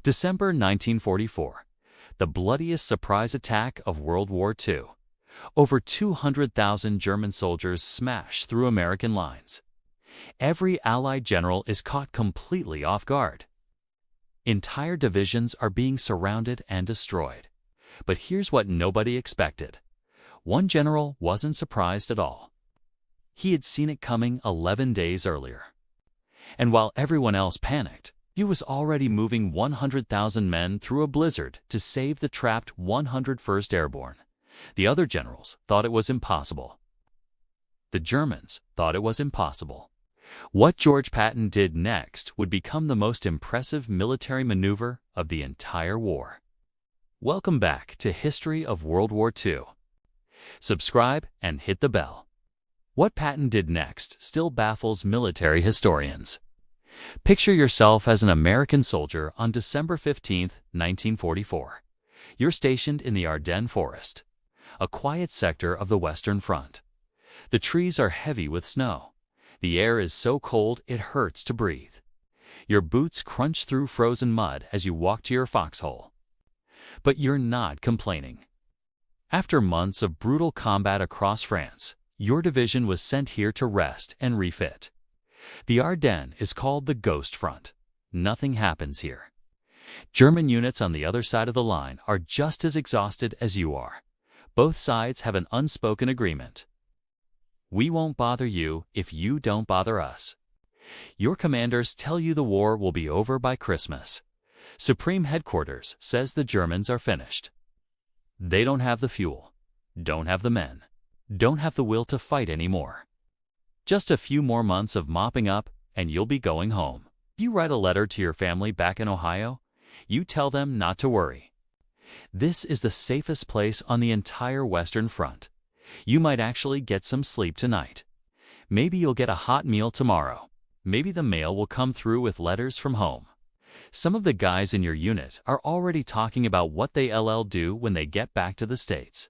December 1944, the bloodiest surprise attack of World War II. Over 200,000 German soldiers smash through American lines. Every Allied general is caught completely off guard. Entire divisions are being surrounded and destroyed. But here's what nobody expected. One general wasn't surprised at all. He had seen it coming 11 days earlier. And while everyone else panicked, he was already moving 100,000 men through a blizzard to save the trapped 101st Airborne. The other generals thought it was impossible. The Germans thought it was impossible. What George Patton did next would become the most impressive military maneuver of the entire war. Welcome back to History of World War II. Subscribe and hit the bell. What Patton did next still baffles military historians. Picture yourself as an American soldier on December 15, 1944. You're stationed in the Ardennes Forest, a quiet sector of the Western Front. The trees are heavy with snow. The air is so cold it hurts to breathe. Your boots crunch through frozen mud as you walk to your foxhole. But you're not complaining. After months of brutal combat across France, your division was sent here to rest and refit. The Ardennes is called the Ghost Front. Nothing happens here. German units on the other side of the line are just as exhausted as you are. Both sides have an unspoken agreement. We won't bother you if you don't bother us. Your commanders tell you the war will be over by Christmas. Supreme Headquarters says the Germans are finished. They don't have the fuel, don't have the men, don't have the will to fight anymore. Just a few more months of mopping up and you'll be going home. You write a letter to your family back in Ohio. You tell them not to worry. This is the safest place on the entire Western Front. You might actually get some sleep tonight. Maybe you'll get a hot meal tomorrow. Maybe the mail will come through with letters from home. Some of the guys in your unit are already talking about what they'll do when they get back to the States.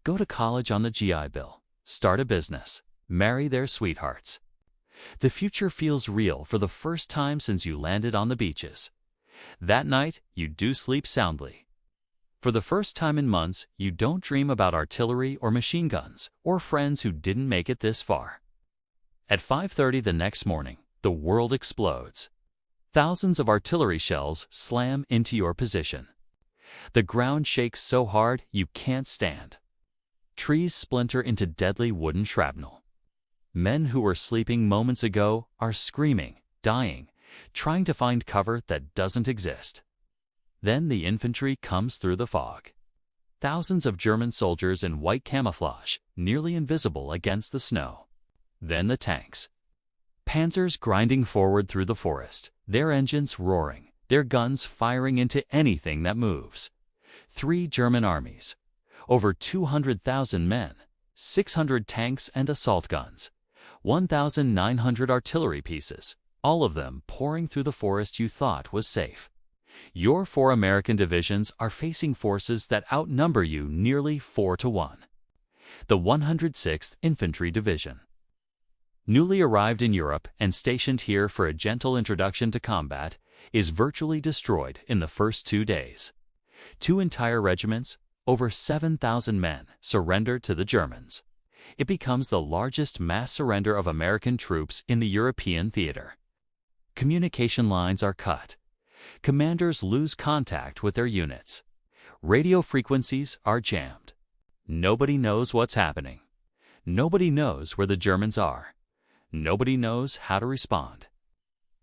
Go to college on the GI Bill, start a business, marry their sweethearts. The future feels real for the first time since you landed on the beaches. That night, you do sleep soundly. For the first time in months, you don't dream about artillery or machine guns or friends who didn't make it this far. At 5:30 the next morning, the world explodes. Thousands of artillery shells slam into your position. The ground shakes so hard you can't stand. Trees splinter into deadly wooden shrapnel. Men who were sleeping moments ago are screaming, dying, trying to find cover that doesn't exist. Then the infantry comes through the fog. Thousands of German soldiers in white camouflage, nearly invisible against the snow. Then the tanks. Panzers grinding forward through the forest, their engines roaring, their guns firing into anything that moves. 3 German armies. Over 200,000 men, 600 tanks and assault guns, 1,900 artillery pieces, all of them pouring through the forest you thought was safe. Your 4 American divisions are facing forces that outnumber you nearly 4-1. The 106th Infantry Division. Newly arrived in Europe and stationed here for a gentle introduction to combat, is virtually destroyed in the first 2 days. 2 entire regiments, over 7,000 men, surrender to the Germans. It becomes the largest mass surrender of American troops in the European theater. Communication lines are cut. Commanders lose contact with their units. Radio frequencies are jammed. Nobody knows what's happening. Nobody knows where the Germans are. Nobody knows how to respond.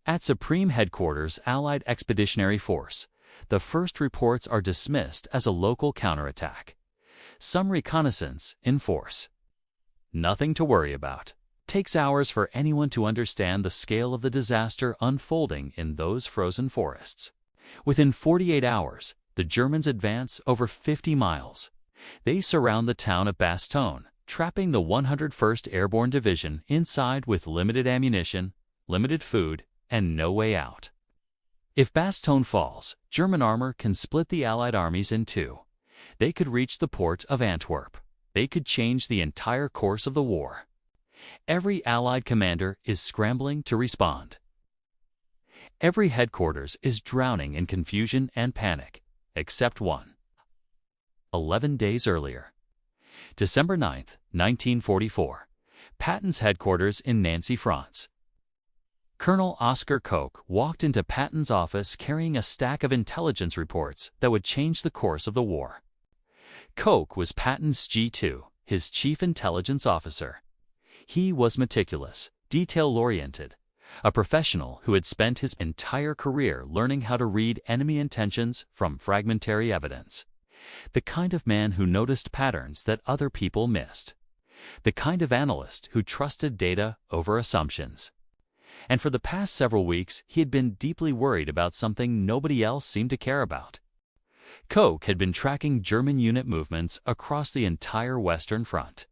At Supreme Headquarters Allied Expeditionary Force, the first reports are dismissed as a local counterattack. Some reconnaissance in force. Nothing to worry about. Takes hours for anyone to understand the scale of the disaster unfolding in those frozen forests. Within 48 hours, the Germans advance over 50 miles. They surround the town of Bastogne, trapping the 101st Airborne Division inside with limited ammunition, limited food, and no way out. If Bastogne falls, German armor can split the Allied armies in 2. They could reach the port of Antwerp. They could change the entire course of the war. Every Allied commander is scrambling to respond. Every headquarters is drowning in confusion and panic, except one. 11 days earlier, December 9, 1944, Patton's headquarters in Nancy, France. Colonel Oscar Koch walked into Patton's office carrying a stack of intelligence reports that would change the course of the war. Koch was Patton's G2, his chief intelligence officer. He was meticulous, detail-oriented, a professional who had spent his entire career learning how to read enemy intentions from fragmentary evidence. The kind of man who noticed patterns that other people missed. The kind of analyst who trusted data over assumptions. And for the past several weeks, he had been deeply worried about something nobody else seemed to care about. Koch had been tracking German unit movements across the entire Western Front.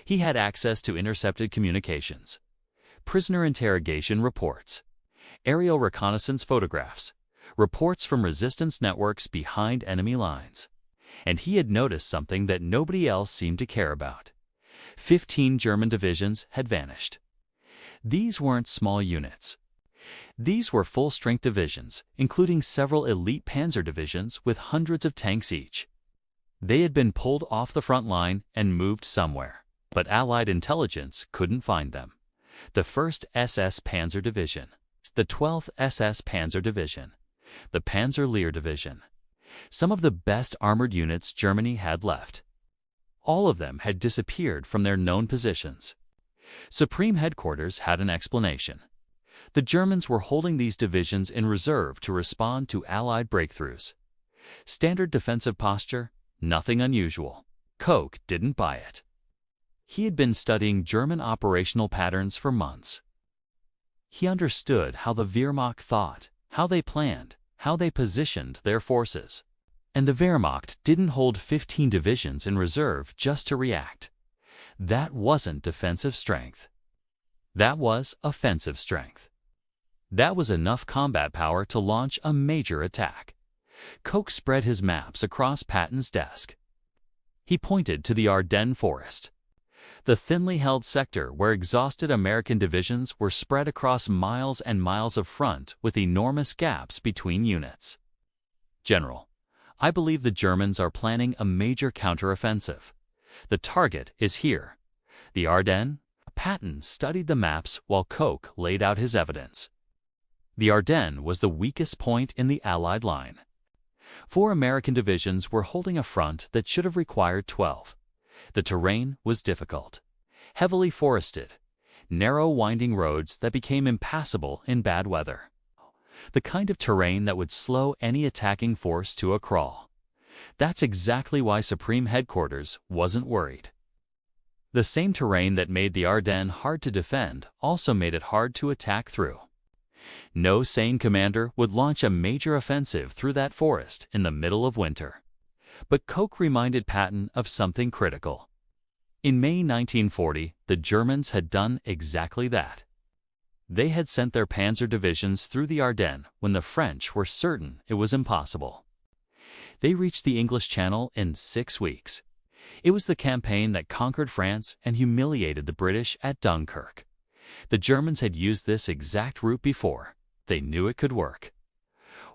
He had access to intercepted communications, prisoner interrogation reports, aerial reconnaissance photographs, reports from resistance networks behind enemy lines. And he had noticed something that nobody else seemed to care about. 15 German divisions had vanished. These weren't small units. These were full-strength divisions, including several elite panzer divisions with hundreds of tanks each. They had been pulled off the front line and moved somewhere, but Allied intelligence couldn't find them. The 1st SS Panzer Division, the 12th SS Panzer Division, the Panzer Lehr Division, some of the best armored units Germany had left. All of them had disappeared from their known positions. Supreme Headquarters had an explanation. The Germans were holding these divisions in reserve to respond to Allied breakthroughs. Standard defensive posture, nothing unusual. Koch didn't buy it. He had been studying German operational patterns for months. He understood how the Wehrmacht thought, how they planned, how they positioned their forces. And the Wehrmacht didn't hold 15 divisions in reserve just to react. That wasn't defensive strength. That was offensive strength. That was enough combat power to launch a major attack. Koch spread his maps across Patton's desk. He pointed to the Ardennes Forest, the thinly held sector where exhausted American divisions were spread across miles and miles of front with enormous gaps between units. General, I believe the Germans are planning a major counteroffensive. The target is here. The Ardennes. Patton studied the maps while Koch laid out his evidence. The Ardennes was the weakest point in the Allied line. 4 American divisions were holding a front that should have required 12. The terrain was difficult, heavily forested, narrow winding roads that became impassable in bad weather. The kind of terrain that would slow any attacking force to a crawl. That's exactly why Supreme Headquarters wasn't worried. The same terrain that made the Ardennes hard to defend also made it hard to attack through. No sane commander would launch a major offensive through that forest in the middle of winter. But Koch reminded Patton of something critical. In May 1940, the Germans had done exactly that. They had sent their panzer divisions through the Ardennes when the French were certain it was impossible. They reached the English Channel in 6 weeks. It was the campaign that conquered France and humiliated the British at Dunkirk. The Germans had used this exact route before. They knew it could work.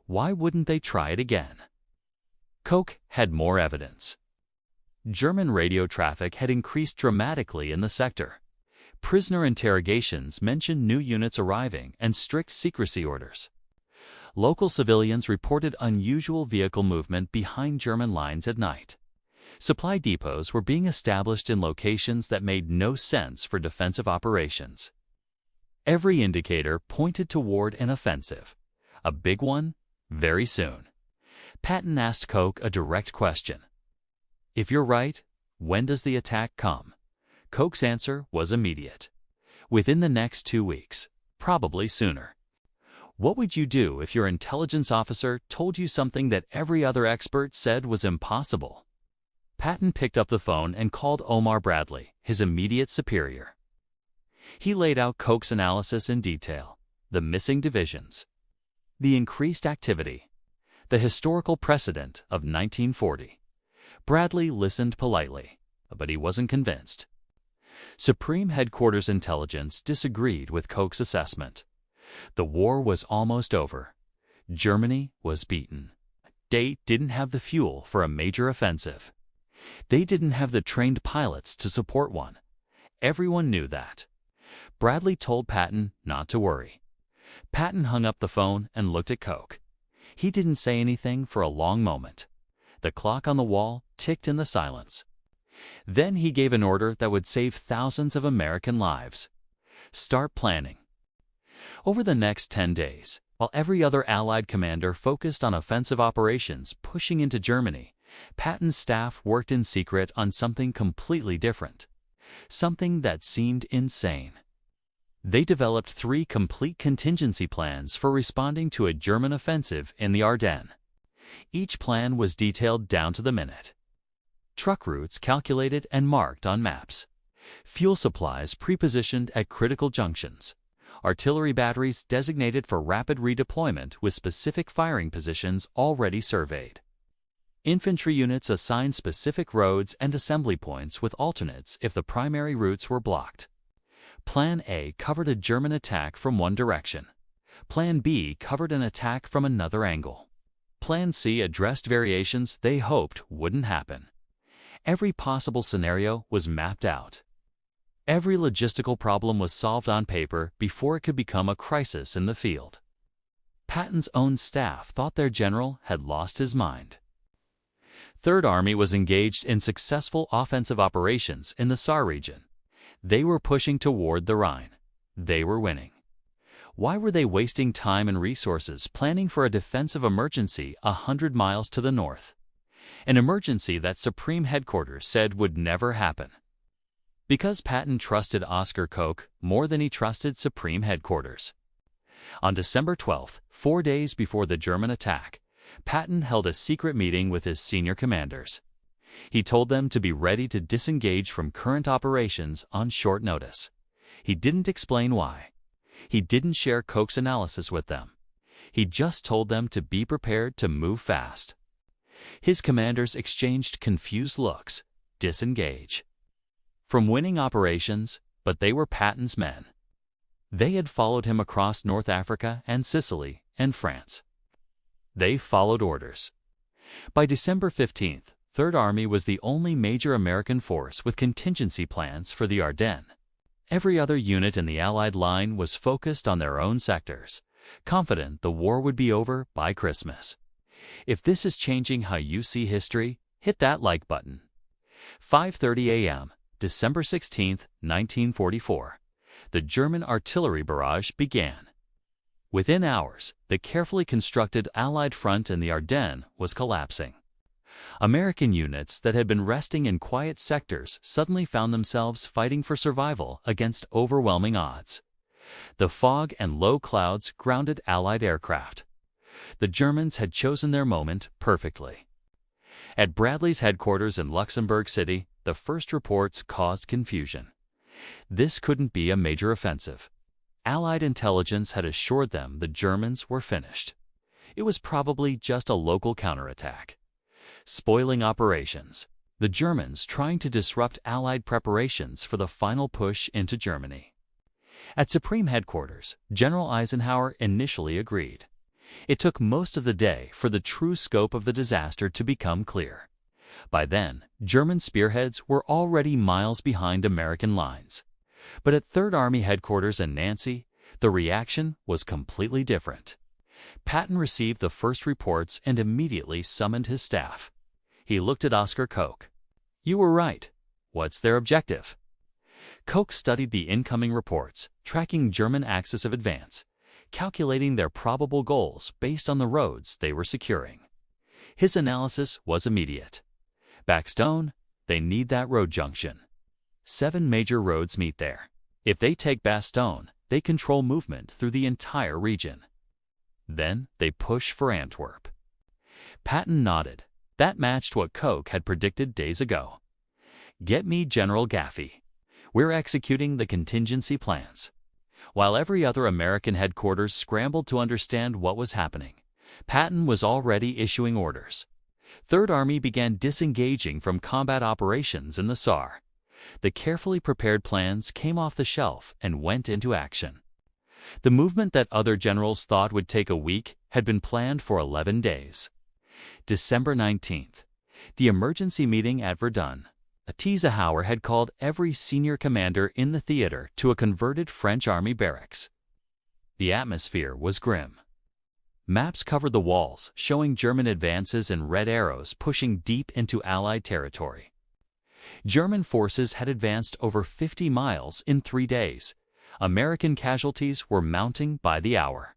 Why wouldn't they try it again? Koch had more evidence. German radio traffic had increased dramatically in the sector. Prisoner interrogations mentioned new units arriving and strict secrecy orders. Local civilians reported unusual vehicle movement behind German lines at night. Supply depots were being established in locations that made no sense for defensive operations. Every indicator pointed toward an offensive. A big one, very soon. Patton asked Koch a direct question. If you're right, when does the attack come? Koch's answer was immediate. Within the next 2 weeks, probably sooner. What would you do if your intelligence officer told you something that every other expert said was impossible? Patton picked up the phone and called Omar Bradley, his immediate superior. He laid out Koch's analysis in detail, the missing divisions, the increased activity, the historical precedent of 1940. Bradley listened politely, but he wasn't convinced. Supreme Headquarters Intelligence disagreed with Koch's assessment. The war was almost over. Germany was beaten. They didn't have the fuel for a major offensive. They didn't have the trained pilots to support one. Everyone knew that. Bradley told Patton not to worry. Patton hung up the phone and looked at Koch. He didn't say anything for a long moment. The clock on the wall ticked in the silence. Then he gave an order that would save thousands of American lives. Start planning. Over the next 10 days, while every other Allied commander focused on offensive operations pushing into Germany, Patton's staff worked in secret on something completely different. Something that seemed insane. They developed 3 complete contingency plans for responding to a German offensive in the Ardennes. Each plan was detailed down to the minute. Truck routes calculated and marked on maps. Fuel supplies prepositioned at critical junctions. Artillery batteries designated for rapid redeployment with specific firing positions already surveyed. Infantry units assigned specific roads and assembly points with alternates if the primary routes were blocked. Plan A covered a German attack from one direction. Plan B covered an attack from another angle. Plan C addressed variations they hoped wouldn't happen. Every possible scenario was mapped out. Every logistical problem was solved on paper before it could become a crisis in the field. Patton's own staff thought their general had lost his mind. Third Army was engaged in successful offensive operations in the Saar region. They were pushing toward the Rhine. They were winning. Why were they wasting time and resources planning for a defensive emergency 100 miles to the north? An emergency that Supreme Headquarters said would never happen. Because Patton trusted Oscar Koch more than he trusted Supreme Headquarters. On December 12th, 4 days before the German attack, Patton held a secret meeting with his senior commanders. He told them to be ready to disengage from current operations on short notice. He didn't explain why. He didn't share Koch's analysis with them. He just told them to be prepared to move fast. His commanders exchanged confused looks. Disengage. From winning operations, but they were Patton's men. They had followed him across North Africa and Sicily and France. They followed orders. By December 15th, Third Army was the only major American force with contingency plans for the Ardennes. Every other unit in the Allied line was focused on their own sectors, confident the war would be over by Christmas. If this is changing how you see history, hit that like button. 5:30 a.m., December 16, 1944. The German artillery barrage began. Within hours, the carefully constructed Allied front in the Ardennes was collapsing. American units that had been resting in quiet sectors suddenly found themselves fighting for survival against overwhelming odds. The fog and low clouds grounded Allied aircraft. The Germans had chosen their moment perfectly. At Bradley's headquarters in Luxembourg City, the first reports caused confusion. This couldn't be a major offensive. Allied intelligence had assured them the Germans were finished. It was probably just a local counterattack. Spoiling operations. The Germans trying to disrupt Allied preparations for the final push into Germany. At Supreme Headquarters, General Eisenhower initially agreed. It took most of the day for the true scope of the disaster to become clear. By then, German spearheads were already miles behind American lines. But at Third Army Headquarters in Nancy, the reaction was completely different. Patton received the first reports and immediately summoned his staff. He looked at Oscar Koch. "You were right. What's their objective?" Koch studied the incoming reports, tracking German axis of advance, calculating their probable goals based on the roads they were securing. His analysis was immediate. Bastogne, they need that road junction. 7 major roads meet there. If they take Bastogne, they control movement through the entire region. Then they push for Antwerp. Patton nodded. That matched what Koch had predicted days ago. "Get me General Gaffey. We're executing the contingency plans." While every other American headquarters scrambled to understand what was happening, Patton was already issuing orders. Third Army began disengaging from combat operations in the Saar. The carefully prepared plans came off the shelf and went into action. The movement that other generals thought would take a week had been planned for 11 days. December 19th. The emergency meeting at Verdun. Eisenhower had called every senior commander in the theater to a converted French army barracks. The atmosphere was grim. Maps covered the walls, showing German advances in red arrows pushing deep into Allied territory. German forces had advanced over 50 miles in 3 days. American casualties were mounting by the hour.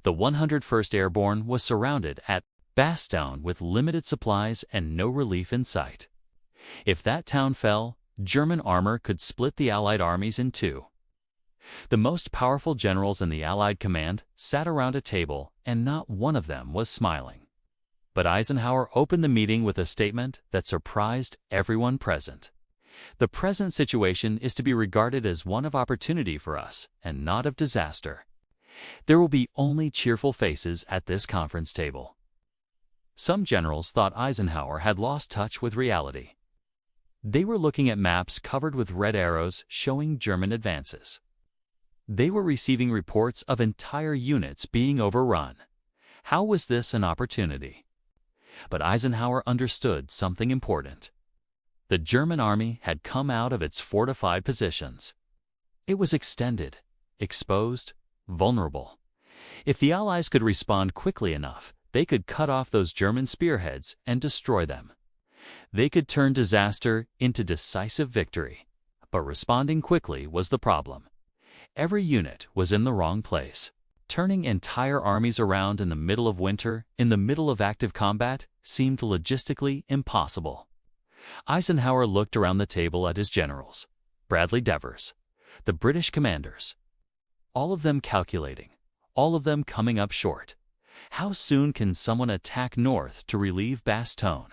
The 101st Airborne was surrounded at Bastogne with limited supplies and no relief in sight. If that town fell, German armor could split the Allied armies in two. The most powerful generals in the Allied command sat around a table, and not one of them was smiling. But Eisenhower opened the meeting with a statement that surprised everyone present. The present situation is to be regarded as one of opportunity for us, and not of disaster. There will be only cheerful faces at this conference table. Some generals thought Eisenhower had lost touch with reality. They were looking at maps covered with red arrows showing German advances. They were receiving reports of entire units being overrun. How was this an opportunity? But Eisenhower understood something important. The German army had come out of its fortified positions. It was extended, exposed, vulnerable. If the Allies could respond quickly enough, they could cut off those German spearheads and destroy them. They could turn disaster into decisive victory. But responding quickly was the problem. Every unit was in the wrong place. Turning entire armies around in the middle of winter, in the middle of active combat, seemed logistically impossible. Eisenhower looked around the table at his generals, Bradley Devers, the British commanders. All of them calculating, all of them coming up short. How soon can someone attack north to relieve Bastogne?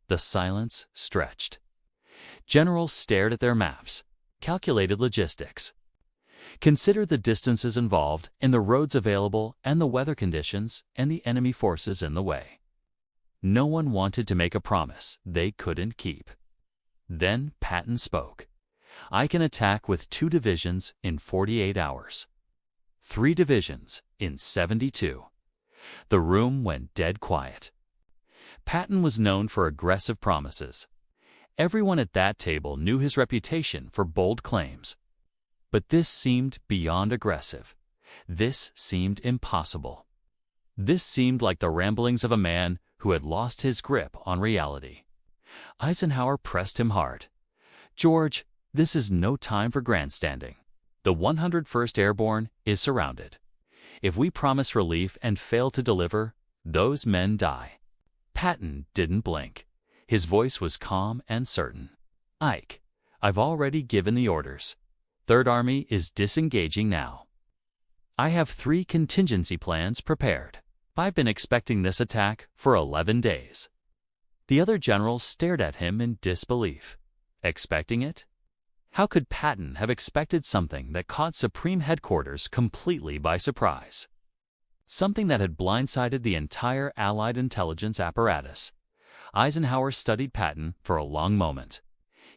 The silence stretched. Generals stared at their maps, calculated logistics. Consider the distances involved and the roads available and the weather conditions and the enemy forces in the way. No one wanted to make a promise they couldn't keep. Then Patton spoke. I can attack with 2 divisions in 48 hours. 3 divisions in 72. The room went dead quiet. Patton was known for aggressive promises. Everyone at that table knew his reputation for bold claims. But this seemed beyond aggressive. This seemed impossible. This seemed like the ramblings of a man who had lost his grip on reality. Eisenhower pressed him hard. George, this is no time for grandstanding. The 101st Airborne is surrounded. If we promise relief and fail to deliver, those men die. Patton didn't blink. His voice was calm and certain. Ike, I've already given the orders. Third Army is disengaging now. I have 3 contingency plans prepared. I've been expecting this attack for 11 days. The other generals stared at him in disbelief. Expecting it? How could Patton have expected something that caught Supreme Headquarters completely by surprise? Something that had blindsided the entire Allied intelligence apparatus. Eisenhower studied Patton for a long moment.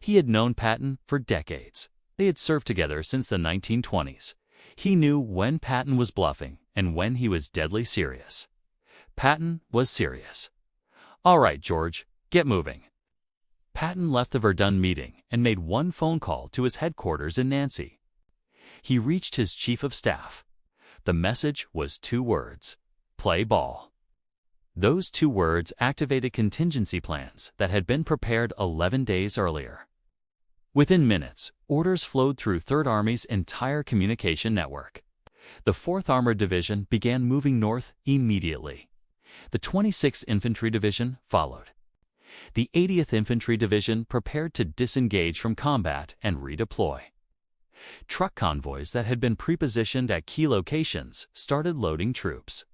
He had known Patton for decades. They had served together since the 1920s. He knew when Patton was bluffing and when he was deadly serious. Patton was serious. All right, George, get moving. Patton left the Verdun meeting and made one phone call to his headquarters in Nancy. He reached his chief of staff. The message was 2 words: play ball. Those 2 words activated contingency plans that had been prepared 11 days earlier. Within minutes, orders flowed through Third Army's entire communication network. The 4th Armored Division began moving north immediately. The 26th Infantry Division followed. The 80th Infantry Division prepared to disengage from combat and redeploy. Truck convoys that had been prepositioned at key locations started loading troops.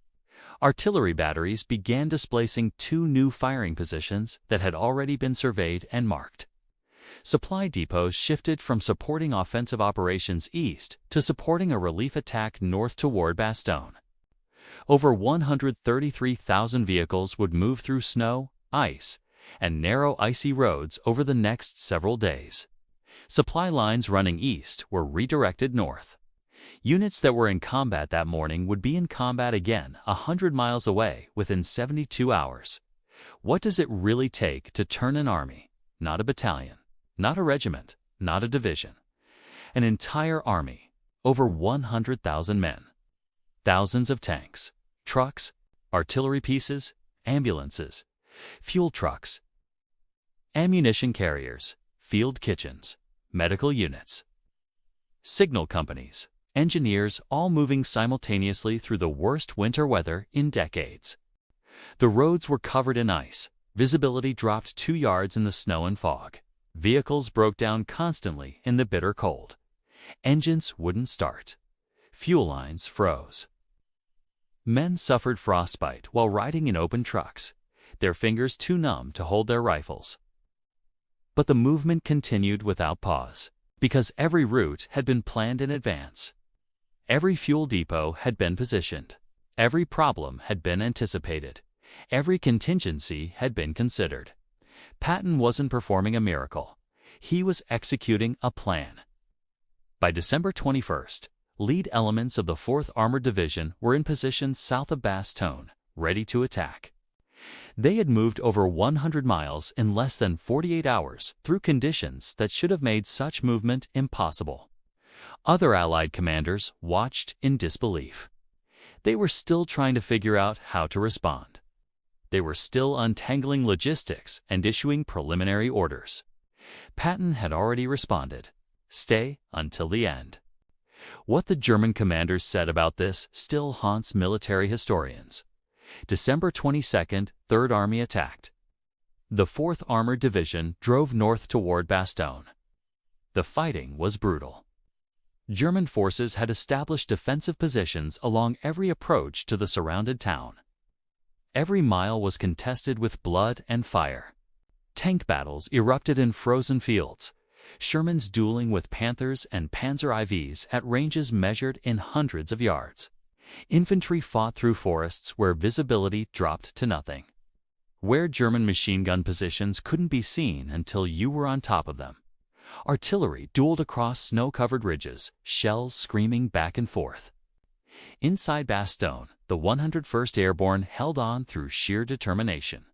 Artillery batteries began displacing 2 new firing positions that had already been surveyed and marked. Supply depots shifted from supporting offensive operations east to supporting a relief attack north toward Bastogne. Over 133,000 vehicles would move through snow, ice, and narrow icy roads over the next several days. Supply lines running east were redirected north. Units that were in combat that morning would be in combat again 100 miles away within 72 hours. What does it really take to turn an army? Not a battalion, not a regiment, not a division. An entire army, over 100,000 men. Thousands of tanks, trucks, artillery pieces, ambulances, fuel trucks, ammunition carriers, field kitchens, medical units, signal companies, engineers, all moving simultaneously through the worst winter weather in decades. The roads were covered in ice. Visibility dropped 2 yards in the snow and fog. Vehicles broke down constantly in the bitter cold. Engines wouldn't start. Fuel lines froze. Men suffered frostbite while riding in open trucks, their fingers too numb to hold their rifles. But the movement continued without pause, because every route had been planned in advance. Every fuel depot had been positioned. Every problem had been anticipated. Every contingency had been considered. Patton wasn't performing a miracle. He was executing a plan. By December 21st, lead elements of the 4th Armored Division were in position south of Bastogne, ready to attack. They had moved over 100 miles in less than 48 hours through conditions that should have made such movement impossible. Other Allied commanders watched in disbelief. They were still trying to figure out how to respond. They were still untangling logistics and issuing preliminary orders. Patton had already responded. Stay until the end. What the German commanders said about this still haunts military historians. December 22nd, 3rd Army attacked. The 4th Armored Division drove north toward Bastogne. The fighting was brutal. German forces had established defensive positions along every approach to the surrounded town. Every mile was contested with blood and fire. Tank battles erupted in frozen fields, Shermans dueling with Panthers and Panzer IVs at ranges measured in hundreds of yards. Infantry fought through forests where visibility dropped to nothing, where German machine gun positions couldn't be seen until you were on top of them. Artillery dueled across snow-covered ridges, shells screaming back and forth. Inside Bastogne, the 101st Airborne held on through sheer determination.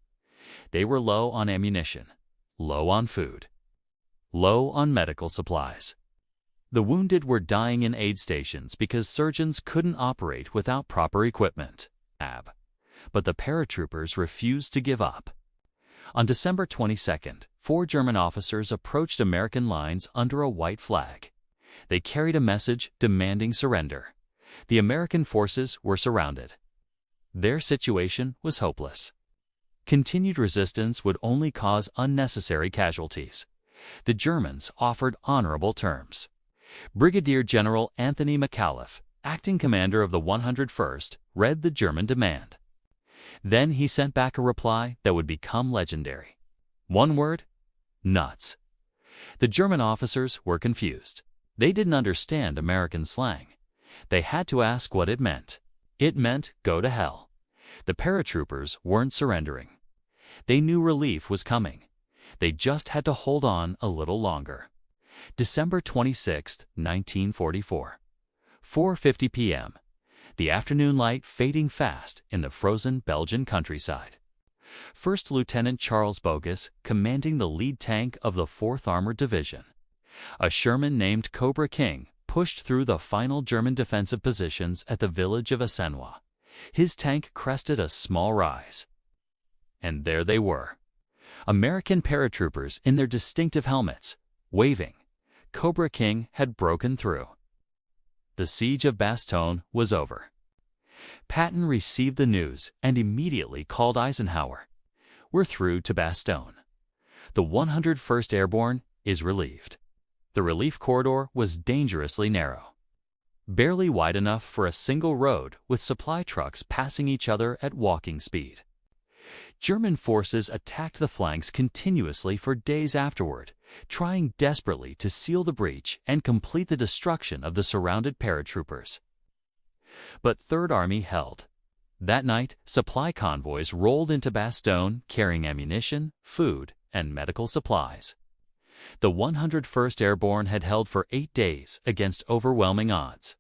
They were low on ammunition, low on food, low on medical supplies. The wounded were dying in aid stations because surgeons couldn't operate without proper equipment. But the paratroopers refused to give up. On December 22nd, 4 German officers approached American lines under a white flag. They carried a message demanding surrender. The American forces were surrounded. Their situation was hopeless. Continued resistance would only cause unnecessary casualties. The Germans offered honorable terms. Brigadier General Anthony McAuliffe, acting commander of the 101st, read the German demand. Then he sent back a reply that would become legendary. One word: nuts. The German officers were confused. They didn't understand American slang. They had to ask what it meant. It meant go to hell. The paratroopers weren't surrendering. They knew relief was coming. They just had to hold on a little longer. December 26, 1944. 4:50 p.m. The afternoon light fading fast in the frozen Belgian countryside. First Lieutenant Charles Bogus commanding the lead tank of the 4th Armored Division. A Sherman named Cobra King pushed through the final German defensive positions at the village of Assenois. His tank crested a small rise. And there they were. American paratroopers in their distinctive helmets, waving. Cobra King had broken through. The siege of Bastogne was over. Patton received the news and immediately called Eisenhower. We're through to Bastogne. The 101st Airborne is relieved. The relief corridor was dangerously narrow, barely wide enough for a single road with supply trucks passing each other at walking speed. German forces attacked the flanks continuously for days afterward, trying desperately to seal the breach and complete the destruction of the surrounded paratroopers. But 3rd Army held. That night, supply convoys rolled into Bastogne carrying ammunition, food, and medical supplies. The 101st Airborne had held for 8 days against overwhelming odds.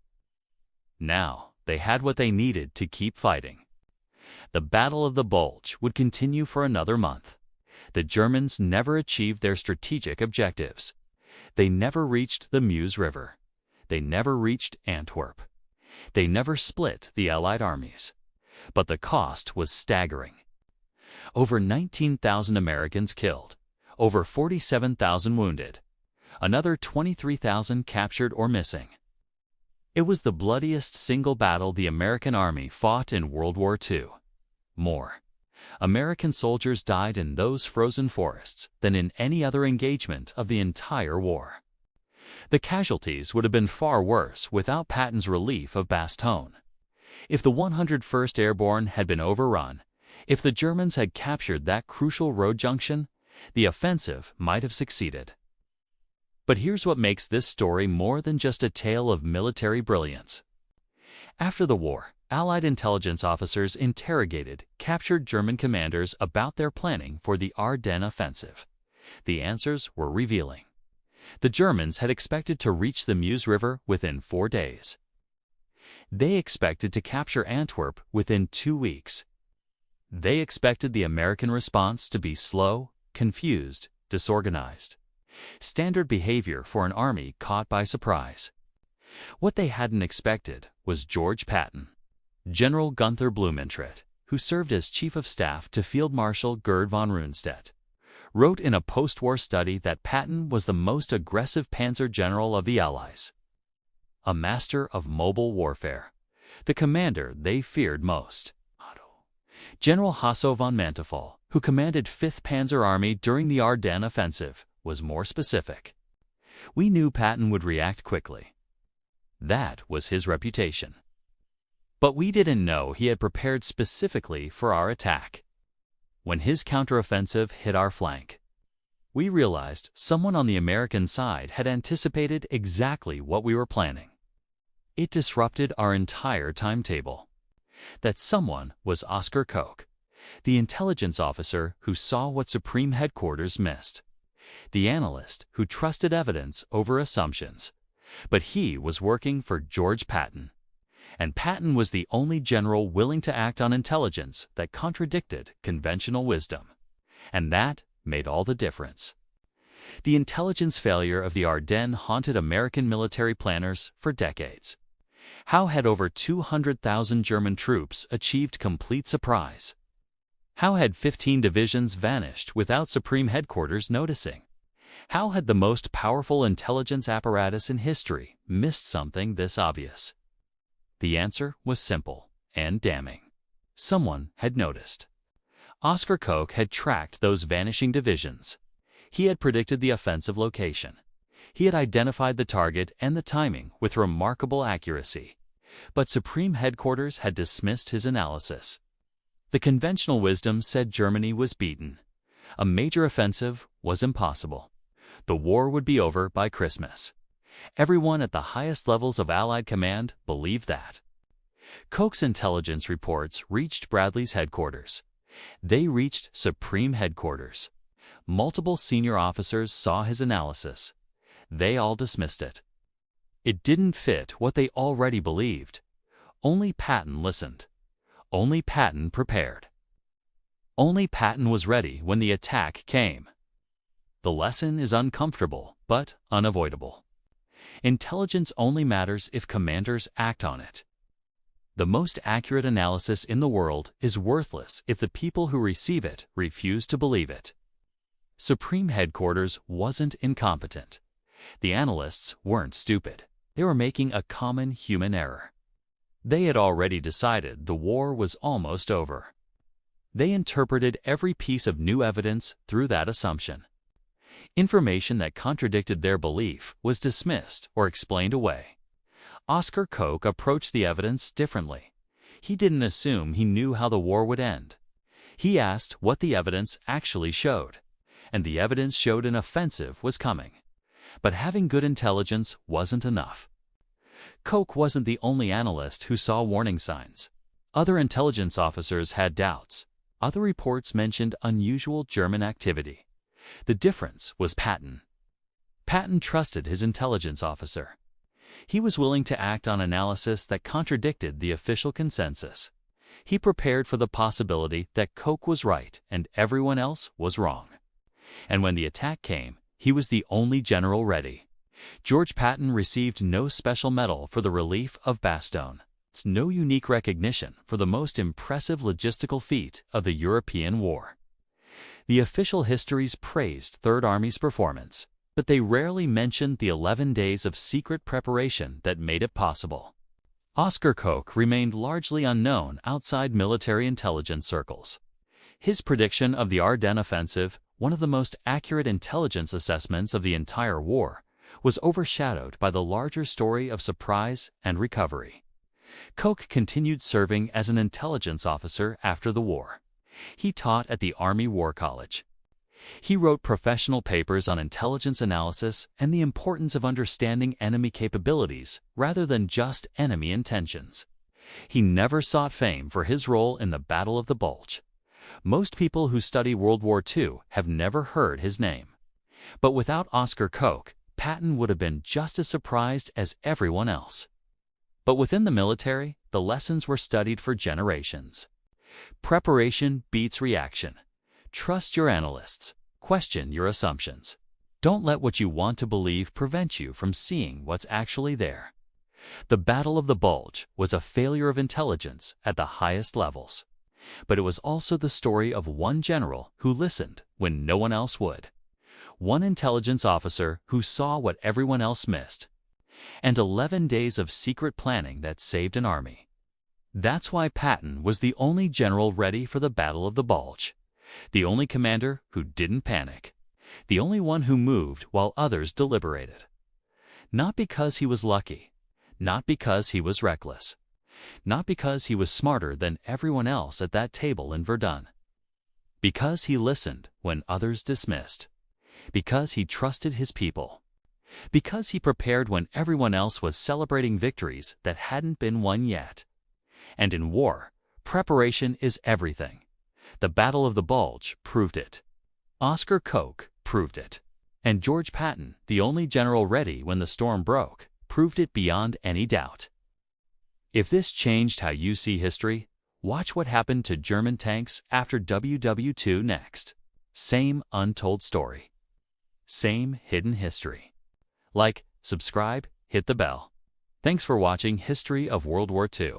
Now, they had what they needed to keep fighting. The Battle of the Bulge would continue for another month. The Germans never achieved their strategic objectives. They never reached the Meuse River. They never reached Antwerp. They never split the Allied armies. But the cost was staggering. Over 19,000 Americans killed, over 47,000 wounded, another 23,000 captured or missing. It was the bloodiest single battle the American Army fought in World War II. More American soldiers died in those frozen forests than in any other engagement of the entire war. The casualties would have been far worse without Patton's relief of Bastogne. If the 101st Airborne had been overrun, if the Germans had captured that crucial road junction, the offensive might have succeeded. But here's what makes this story more than just a tale of military brilliance. After the war, Allied intelligence officers interrogated captured German commanders about their planning for the Ardennes offensive. The answers were revealing. The Germans had expected to reach the Meuse River within 4 days. They expected to capture Antwerp within 2 weeks. They expected the American response to be slow, confused, disorganized. Standard behavior for an army caught by surprise. What they hadn't expected was George Patton, General Gunther Blumentritt, who served as Chief of Staff to Field Marshal Gerd von Rundstedt, wrote in a post-war study that Patton was the most aggressive panzer general of the Allies. A master of mobile warfare, the commander they feared most. General Hasso von Manteuffel, who commanded 5th Panzer Army during the Ardennes offensive, was more specific. We knew Patton would react quickly. That was his reputation. But we didn't know he had prepared specifically for our attack. When his counteroffensive hit our flank, we realized someone on the American side had anticipated exactly what we were planning. It disrupted our entire timetable. That someone was Oscar Koch, the intelligence officer who saw what Supreme Headquarters missed, the analyst who trusted evidence over assumptions. But he was working for George Patton. And Patton was the only general willing to act on intelligence that contradicted conventional wisdom. And that made all the difference. The intelligence failure of the Ardennes haunted American military planners for decades. How had over 200,000 German troops achieved complete surprise? How had 15 divisions vanished without Supreme Headquarters noticing? How had the most powerful intelligence apparatus in history missed something this obvious? The answer was simple and damning. Someone had noticed. Oscar Koch had tracked those vanishing divisions. He had predicted the offensive location. He had identified the target and the timing with remarkable accuracy. But Supreme Headquarters had dismissed his analysis. The conventional wisdom said Germany was beaten. A major offensive was impossible. The war would be over by Christmas. Everyone at the highest levels of Allied command believed that. Koch's intelligence reports reached Bradley's headquarters. They reached Supreme Headquarters. Multiple senior officers saw his analysis. They all dismissed it. It didn't fit what they already believed. Only Patton listened. Only Patton prepared. Only Patton was ready when the attack came. The lesson is uncomfortable, but unavoidable. Intelligence only matters if commanders act on it. The most accurate analysis in the world is worthless if the people who receive it refuse to believe it. Supreme Headquarters wasn't incompetent. The analysts weren't stupid. They were making a common human error. They had already decided the war was almost over. They interpreted every piece of new evidence through that assumption. Information that contradicted their belief was dismissed or explained away. Oscar Koch approached the evidence differently. He didn't assume he knew how the war would end. He asked what the evidence actually showed, and the evidence showed an offensive was coming. But having good intelligence wasn't enough. Koch wasn't the only analyst who saw warning signs. Other intelligence officers had doubts. Other reports mentioned unusual German activity. The difference was Patton. Patton trusted his intelligence officer. He was willing to act on analysis that contradicted the official consensus. He prepared for the possibility that Koch was right and everyone else was wrong. And when the attack came, he was the only general ready. George Patton received no special medal for the relief of Bastogne. It's no unique recognition for the most impressive logistical feat of the European war. The official histories praised Third Army's performance, but they rarely mentioned the 11 days of secret preparation that made it possible. Oscar Koch remained largely unknown outside military intelligence circles. His prediction of the Ardennes offensive, one of the most accurate intelligence assessments of the entire war, was overshadowed by the larger story of surprise and recovery. Koch continued serving as an intelligence officer after the war. He taught at the Army War College. He wrote professional papers on intelligence analysis and the importance of understanding enemy capabilities rather than just enemy intentions. He never sought fame for his role in the Battle of the Bulge. Most people who study World War II have never heard his name. But without Oscar Koch, Patton would have been just as surprised as everyone else. But within the military, the lessons were studied for generations. Preparation beats reaction. Trust your analysts. Question your assumptions. Don't let what you want to believe prevent you from seeing what's actually there. The Battle of the Bulge was a failure of intelligence at the highest levels. But it was also the story of one general who listened when no one else would. One intelligence officer who saw what everyone else missed. And 11 days of secret planning that saved an army. That's why Patton was the only general ready for the Battle of the Bulge. The only commander who didn't panic. The only one who moved while others deliberated. Not because he was lucky. Not because he was reckless. Not because he was smarter than everyone else at that table in Verdun. Because he listened when others dismissed. Because he trusted his people. Because he prepared when everyone else was celebrating victories that hadn't been won yet. And in war, preparation is everything. The Battle of the Bulge proved it. Oscar Koch proved it. And George Patton, the only general ready when the storm broke, proved it beyond any doubt. If this changed how you see history, watch what happened to German tanks after WW2 next. Same untold story. Same hidden history. Like, subscribe, hit the bell. Thanks for watching History of World War II.